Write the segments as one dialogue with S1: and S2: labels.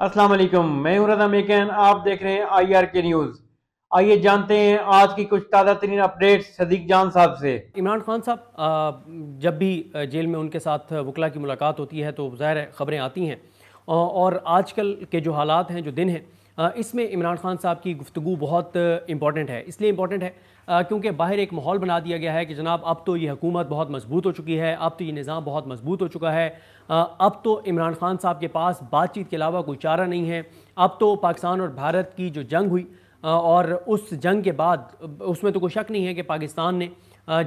S1: السلام علیکم، میں ہوں رضا میکن، آپ دیکھ رہے ہیں آئی آر کے نیوز۔ آئیے جانتے ہیں آج کی کچھ تازہ ترین اپڈیٹس صدیق جان صاحب سے۔
S2: عمران خان صاحب جب بھی جیل میں ان کے ساتھ وکلا کی ملاقات ہوتی ہے تو ظاہر ہے خبریں آتی ہیں، اور آج کل کے جو حالات ہیں، جو دن ہیں، اس میں عمران خان صاحب کی گفتگو بہت امپورٹنٹ ہے۔ اس لیے امپورٹنٹ ہے کیونکہ باہر ایک ماحول بنا دیا گیا ہے کہ جناب اب تو یہ حکومت بہت مضبوط ہو چکی ہے، اب تو یہ نظام بہت مضبوط ہو چکا ہے، اب تو عمران خان صاحب کے پاس بات چیت کے علاوہ کوئی چارہ نہیں ہے۔ اب تو پاکستان اور بھارت کی جو جنگ ہوئی اور اس جنگ کے بعد اس میں تو کوئی شک نہیں ہے کہ پاکستان نے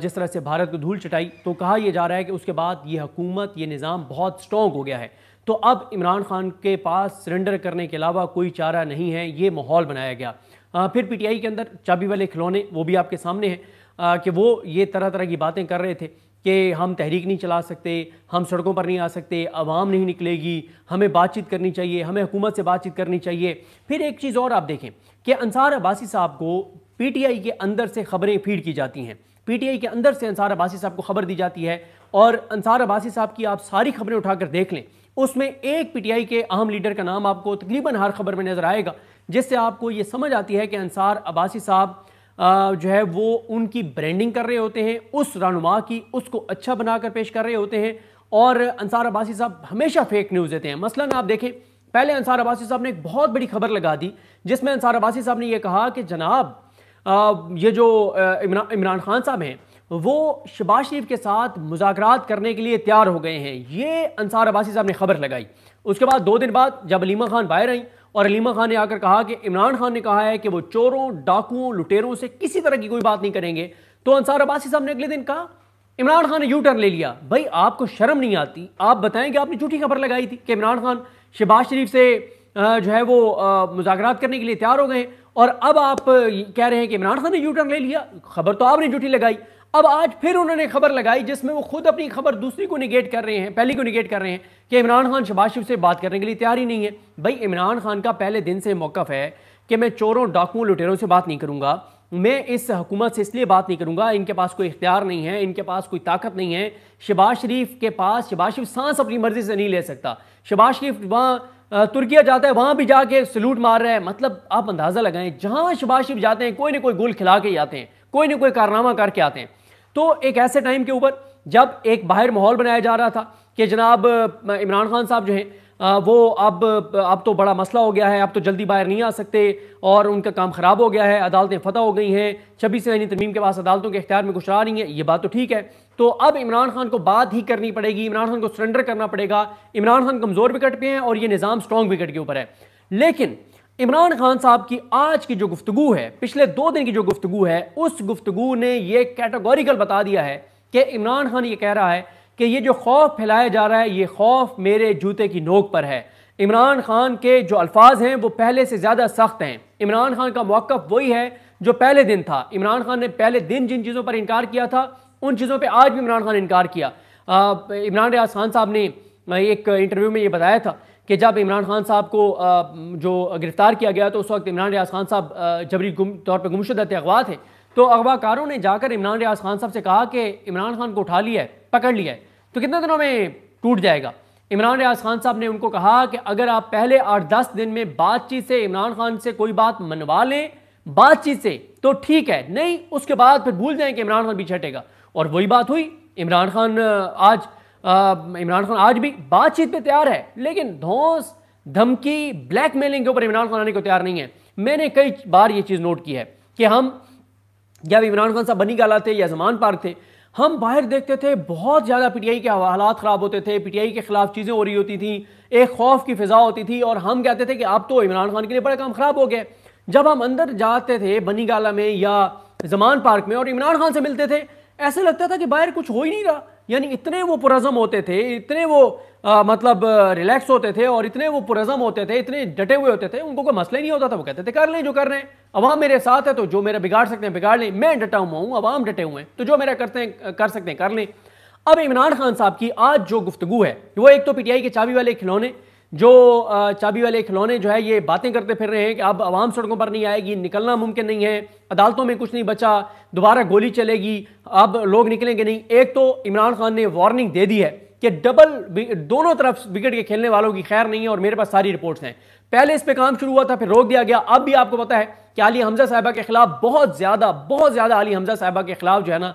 S2: جس طرح سے بھارت کو دھول چٹائی، تو کہا یہ جا رہا ہے کہ اس کے بعد یہ حکومت، یہ نظام بہت سٹرونگ ہو گیا ہے۔ تو اب عمران خان کے پاس سرنڈر کرنے کے علاوہ کوئی چارہ نہیں ہے، یہ ماحول بنایا گیا۔ پھر پی ٹی آئی کے اندر چابی والے کھلونے وہ بھی آپ کے سامنے ہیں کہ وہ یہ طرح طرح کی باتیں کر رہے تھے کہ ہم تحریک نہیں چلا سکتے، ہم سڑکوں پر نہیں آ سکتے، عوام نہیں نکلے گی، ہمیں بات چیت کرنی چاہیے، ہمیں حکومت سے بات چیت کرنی چاہیے۔ پھر ایک چیز اور آپ دیکھیں کہ انصار عباسی صاحب کو پی ٹی آئی کے اندر سے خبریں فیڈ کی جاتی ہیں، پی ٹی آئی کے اندر سے انصار عباسی صاحب کو خبر دی جاتی ہے، اور انصار عباسی صاحب کی آپ ساری خبریں اٹھا کر دیکھ لیں، اس میں ایک پی ٹی آئی کے اہم لیڈر کا نام آپ کو تقریباً ہر خبر میں نظر آئے گا، جس سے آپ کو یہ سمجھ آتی ہے کہ انصار عباسی صاحب جو ہے وہ ان کی برینڈنگ کر رہے ہوتے ہیں، اس رہنما کی، اس کو اچھا بنا کر پیش کر رہے ہوتے ہیں، اور انصار عباسی صاحب ہمیشہ فیک نیوز دیتے ہیں۔ مثلاً آپ دیکھیں، پہلے انصار عباسی صاحب نے ایک بہت بڑی خبر لگا دی جس میں انصار عباسی صاحب نے یہ کہا کہ جناب یہ جو عمران خان صاحب ہیں وہ شہباز شریف کے ساتھ مذاکرات کرنے کے لیے تیار ہو گئے ہیں، یہ انصار عباسی صاحب نے خبر لگائی۔ اس کے بعد 2 دن بعد جب علیمہ خان باہر آئیں اور علیمہ خان نے آ کر کہا کہ عمران خان نے کہا ہے کہ وہ چوروں، ڈاکوؤں، لٹیروں سے کسی طرح کی کوئی بات نہیں کریں گے، تو انصار عباسی صاحب نے اگلے دن کہا عمران خان نے یو ٹرن لے لیا۔ بھائی آپ کو شرم نہیں آتی؟ آپ بتائیں کہ آپ نے جھوٹی خبر لگائی تھی کہ عمران خان شہباز شریف سے جو ہے وہ مذاکرات کرنے کے لیے تیار ہو گئے، اور اب آپ کہہ رہے ہیں کہ عمران خان نے یو ٹرن لے لیا۔ خبر تو آپ نے جھوٹی لگائی۔ اب آج پھر انہوں نے خبر لگائی جس میں وہ خود اپنی خبر دوسری کو نگیٹ کر رہے ہیں، پہلی کو نگیٹ کر رہے ہیں کہ عمران خان شہباز شریف سے بات کرنے کے لیے تیار ہی نہیں ہے۔ بھائی عمران خان کا پہلے دن سے موقف ہے کہ میں چوروں، ڈاکوؤں، لٹیروں سے بات نہیں کروں گا، میں اس حکومت سے اس لیے بات نہیں کروں گا، ان کے پاس کوئی اختیار نہیں ہے، ان کے پاس کوئی طاقت نہیں ہے۔ شہباز شریف کے پاس، شہباز شریف سانس اپنی مرضی سے نہیں لے سکتا۔ شہباز شریف وہاں ترکیہ جاتا ہے، وہاں بھی جا کے سلوٹ مار رہا ہے۔ مطلب آپ اندازہ لگائیں، جہاں شہباز شریف جاتے ہیں کوئی نہ کوئی گول کھلا کے ہی آتے ہیں، کوئی نہ کوئی کارنامہ کر کے آتے ہیں۔ تو ایک ایسے ٹائم کے اوپر جب ایک باہر ماحول بنایا جا رہا تھا کہ جناب عمران خان صاحب جو ہیں وہ اب تو بڑا مسئلہ ہو گیا ہے، اب تو جلدی باہر نہیں آ سکتے اور ان کا کام خراب ہو گیا ہے، عدالتیں فتح ہو گئی ہیں، 26 ذہنی ترمیم کے پاس عدالتوں کے اختیار میں کچھ رہا نہیں ہے، یہ بات تو ٹھیک ہے۔ تو اب عمران خان کو بات ہی کرنی پڑے گی، عمران خان کو سرنڈر کرنا پڑے گا۔ عمران خان کمزور وکٹ پہ ہیں اور یہ نظام سٹرونگ وکٹ کے اوپر ہے۔ لیکن عمران خان صاحب کی آج کی جو گفتگو ہے، پچھلے 2 دن کی جو گفتگو ہے، اس گفتگو نے یہ کیٹیگوریکل بتا دیا ہے کہ عمران خان یہ کہہ رہا ہے کہ یہ جو خوف پھیلایا جا رہا ہے، یہ خوف میرے جوتے کی نوک پر ہے۔ عمران خان کے جو الفاظ ہیں وہ پہلے سے زیادہ سخت ہیں۔ عمران خان کا موقف وہی ہے جو پہلے دن تھا۔ عمران خان نے پہلے دن جن چیزوں پر انکار کیا تھا، ان چیزوں پہ آج بھی عمران خان نے انکار کیا۔ عمران ریاض خان صاحب نے ایک انٹرویو میں یہ بتایا تھا کہ جب عمران خان صاحب کو جو گرفتار کیا گیا تو اس وقت عمران ریاض خان صاحب جبری طور پہ گمشدہ تھے، اغوا تھے، تو اغوا کاروں نے جا کر عمران ریاض خان صاحب سے کہا کہ عمران خان کو اٹھا لیا ہے، پکڑ لیا ہے، تو کتنے دنوں میں ٹوٹ جائے گا؟ عمران ریاض خان صاحب نے ان کو کہا کہ اگر آپ پہلے 8-10 دن میں بات چیت سے عمران خان سے کوئی بات منوا لیں، بات چیت سے، تو ٹھیک ہے، نہیں اس کے بعد پھر بھول جائیں کہ عمران خان پیچھے ہٹے گا۔ اور وہی بات ہوئی۔ عمران خان آج بھی بات چیت پہ تیار ہے، لیکن دھونس، دھمکی، بلیک میلنگ کے اوپر عمران خان آنے کو تیار نہیں ہے۔ میں نے کئی بار یہ چیز نوٹ کی ہے کہ ہم جب عمران خان صاحب بنی گالا تھے یا زمان پارک تھے، ہم باہر دیکھتے تھے بہت زیادہ پی ٹی آئی کے حالات خراب ہوتے تھے، پی ٹی آئی کے خلاف چیزیں ہو رہی ہوتی تھیں، ایک خوف کی فضا ہوتی تھی، اور ہم کہتے تھے کہ اب تو عمران خان کے لیے بڑا کام خراب ہو گیا۔ جب ہم اندر جاتے تھے بنی گالا میں یا زمان پارک میں اور عمران خان سے ملتے تھے، ایسے لگتا تھا کہ باہر کچھ ہو ہی نہیں رہا، یعنی اتنے وہ پرعزم ہوتے تھے، اتنے وہ مطلب ریلیکس ہوتے تھے، اور اتنے وہ پرعزم ہوتے تھے، اتنے ڈٹے ہوئے ہوتے تھے، ان کو کوئی مسئلہ ہی نہیں ہوتا تھا۔ وہ کہتے تھے کر لیں جو کر رہے ہیں، عوام میرے ساتھ ہے تو جو میرا بگاڑ سکتے ہیں بگاڑ لیں، میں ڈٹا ہوا ہوں، عوام ڈٹے ہوئے ہیں، تو جو میرا کرتے ہیں کر سکتے ہیں کر لیں۔ اب عمران خان صاحب کی آج جو گفتگو ہے وہ ایک تو پی ٹی آئی کے چابی والے کھلونے جو ہے یہ باتیں کرتے پھر رہے ہیں کہ اب عوام سڑکوں پر نہیں آئے گی، نکلنا ممکن نہیں ہے، عدالتوں میں کچھ نہیں بچا، دوبارہ گولی چلے گی، اب لوگ نکلیں گے نہیں۔ ایک تو عمران خان نے وارننگ دے دی ہے کہ دونوں طرف وکٹ کے کھیلنے والوں کی خیر نہیں ہے، اور میرے پاس ساری رپورٹس ہیں۔ پہلے اس پہ کام شروع ہوا تھا، پھر روک دیا گیا. اب بھی آپ کو پتا ہے کہ عالیہ حمزہ صاحبہ کے خلاف بہت زیادہ عالیہ حمزہ صاحبہ کے خلاف جو ہے نا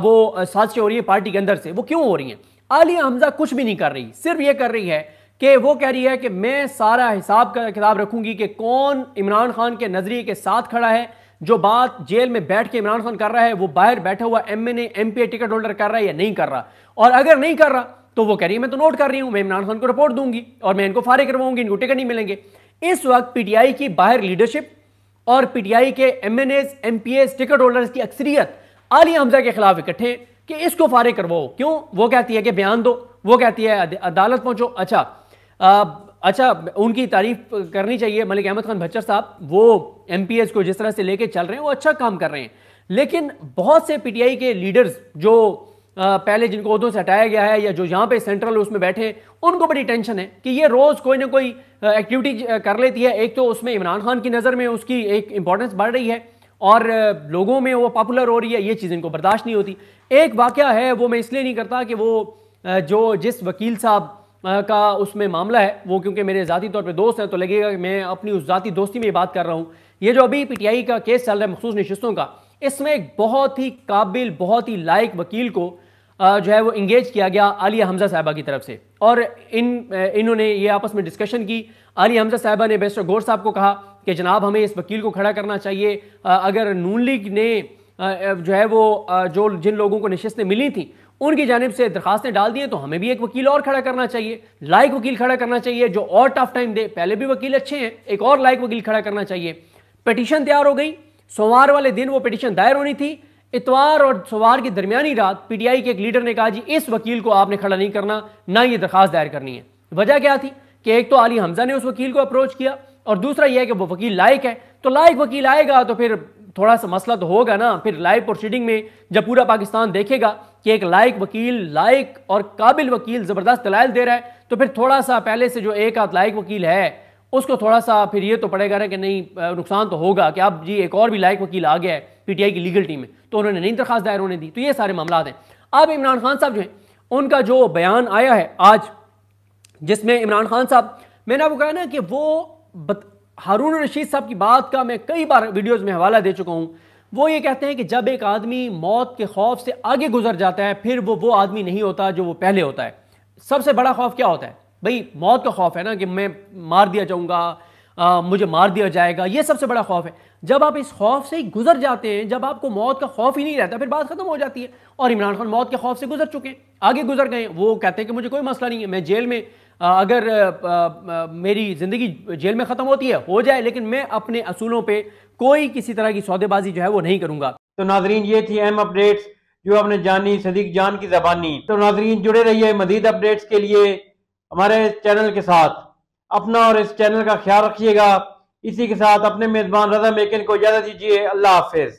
S2: وہ سازشیں ہو رہی ہیں پارٹی کے اندر سے. وہ کیوں ہو رہی ہیں؟ عالیہ حمزہ کچھ بھی نہیں کر رہی، صرف یہ کر رہی ہے کہ وہ کہہ رہی ہے کہ میں سارا حساب کا کتاب رکھوں گی کہ کون عمران خان کے نظریے کے ساتھ کھڑا ہے. جو بات جیل میں بیٹھ کے عمران خان کر رہا ہے وہ باہر بیٹھا ہوا M N A M P A ticket holder کر رہا ہے یا نہیں کر رہا. اور اگر نہیں کر رہا تو وہ کہہ رہی ہے میں تو نوٹ کر رہی ہوں، میں عمران خان کو رپورٹ دوں گی اور میں ان کو فارغ کرواؤں گی، ان کو ٹکٹ نہیں ملیں گے. اس وقت پی ٹی آئی کی باہر لیڈرشپ اور پی ٹی آئی کے M N As M P As ticket holders کی اکثریت عالیہ حمزہ کے خلاف اکٹھے ہیں کہ اس کو فارغ کرواؤ. کیوں؟ وہ کہتی ہے کہ بیان دو، وہ کہتی ہے عدالت پہنچو. اچھا ان کی تعریف کرنی چاہیے ملک احمد خان بھچر صاحب، وہ ایم پی ایز کو جس طرح سے لے کے چل رہے ہیں وہ اچھا کام کر رہے ہیں. لیکن بہت سے پی ٹی آئی کے لیڈرز جو پہلے جن کو عہدوں سے ہٹایا گیا ہے یا جو یہاں پہ سینٹرل اس میں بیٹھے، ان کو بڑی ٹینشن ہے کہ یہ روز کوئی نہ کوئی ایکٹیویٹی کر لیتی ہے. ایک تو اس میں عمران خان کی نظر میں اس کی ایک امپورٹنس بڑھ رہی ہے اور لوگوں میں وہ پاپولر ہو رہی ہے، یہ چیز ان کو برداشت نہیں ہوتی. ایک واقعہ ہے وہ میں اس لیے نہیں کرتا کہ وہ جس وکیل صاحب کا اس میں معاملہ ہے وہ کیونکہ میرے ذاتی طور پہ دوست ہیں تو لگے گا کہ میں اپنی اس ذاتی دوستی میں یہ بات کر رہا ہوں. یہ جو ابھی پی ٹی آئی کا کیس چل رہا ہے مخصوص نشستوں کا، اس میں ایک بہت ہی قابل بہت ہی لائق وکیل کو جو ہے وہ انگیج کیا گیا عالیہ حمزہ صاحبہ کی طرف سے، اور انہوں نے یہ آپس میں ڈسکشن کی. عالیہ حمزہ صاحبہ نے بیرسٹر گور صاحب کو کہا کہ جناب ہمیں اس وکیل کو کھڑا کرنا چاہیے. اگر نون لیگ نے جو ہے وہ جن لوگوں کو نشستیں ملی تھیں ان کی جانب سے درخواستیں ڈال دی ہیں تو ہمیں بھی ایک وکیل اور کھڑا کرنا چاہیے، لائق وکیل کھڑا کرنا چاہیے جو اور ٹف ٹائم دے. پہلے بھی وکیل اچھے ہیں، ایک اور لائق وکیل کھڑا کرنا چاہیے. پٹیشن تیار ہو گئی، سوموار والے دن وہ پٹیشن دائر ہونی تھی. اتوار اور سوموار کی درمیانی رات پی ٹی آئی کے ایک لیڈر نے کہا جی اس وکیل کو آپ نے کھڑا نہیں کرنا، نہ یہ درخواست دائر کرنی ہے. وجہ کیا تھی کہ ایک تو عالیہ حمزہ نے اس وکیل کو اپروچ کیا اور دوسرا یہ ہے کہ وہ وکیل لائق ہے. تو لائق وکیل آئے گا تو پھر تھوڑا سا مسئلہ تو ہوگا نا. پھر لائیو پروسیڈنگ میں جب پورا پاکستان دیکھے گا کہ ایک لائق وکیل، لائق اور قابل وکیل زبردست دلائل دے رہا ہے تو پھر تھوڑا سا پہلے سے جو ایک آدھ لائق وکیل ہے اس کو تھوڑا سا پھر یہ تو پڑے گا نا کہ نہیں نقصان تو ہوگا کہ اب جی ایک اور بھی لائق وکیل آ گیا ہے پی ٹی آئی کی لیگل ٹیم میں، تو انہوں نے نہیں درخواست دائر ہونے دی. تو یہ سارے معاملات ہیں. اب عمران خان صاحب جو ہیں ان کا جو بیان آیا ہے آج، جس میں عمران خان صاحب، میں نے آپ کو کہا نا کہ وہ ہارون الرشید صاحب کی بات کا میں کئی بار ویڈیوز میں حوالہ دے چکا ہوں. وہ یہ کہتے ہیں کہ جب ایک آدمی موت کے خوف سے آگے گزر جاتا ہے پھر وہ آدمی نہیں ہوتا جو وہ پہلے ہوتا ہے. سب سے بڑا خوف کیا ہوتا ہے بھئی؟ موت کا خوف ہے نا کہ میں مار دیا جاؤں گا، مجھے مار دیا جائے گا، یہ سب سے بڑا خوف ہے. جب آپ اس خوف سے ہی گزر جاتے ہیں، جب آپ کو موت کا خوف ہی نہیں رہتا پھر بات ختم ہو جاتی ہے. اور عمران خان موت کے خوف سے گزر چکے ہیں، آگے گزر گئے. وہ کہتے ہیں کہ مجھے کوئی مسئلہ نہیں ہے، میں جیل میں اگر میری زندگی جیل میں ختم ہوتی ہے ہو جائے، لیکن میں اپنے اصولوں پہ کوئی کسی طرح کی سودے بازی جو ہے وہ نہیں کروں گا.
S1: تو ناظرین یہ تھی اہم اپڈیٹس جو آپ نے جانی صدیق جان کی زبانی. تو ناظرین جڑے رہیے مزید اپڈیٹس کے لیے ہمارے چینل کے ساتھ. اپنا اور اس چینل کا خیال رکھیے گا. اسی کے ساتھ اپنے میزبان رضا میکن کو اجازت دیجیے. اللہ حافظ.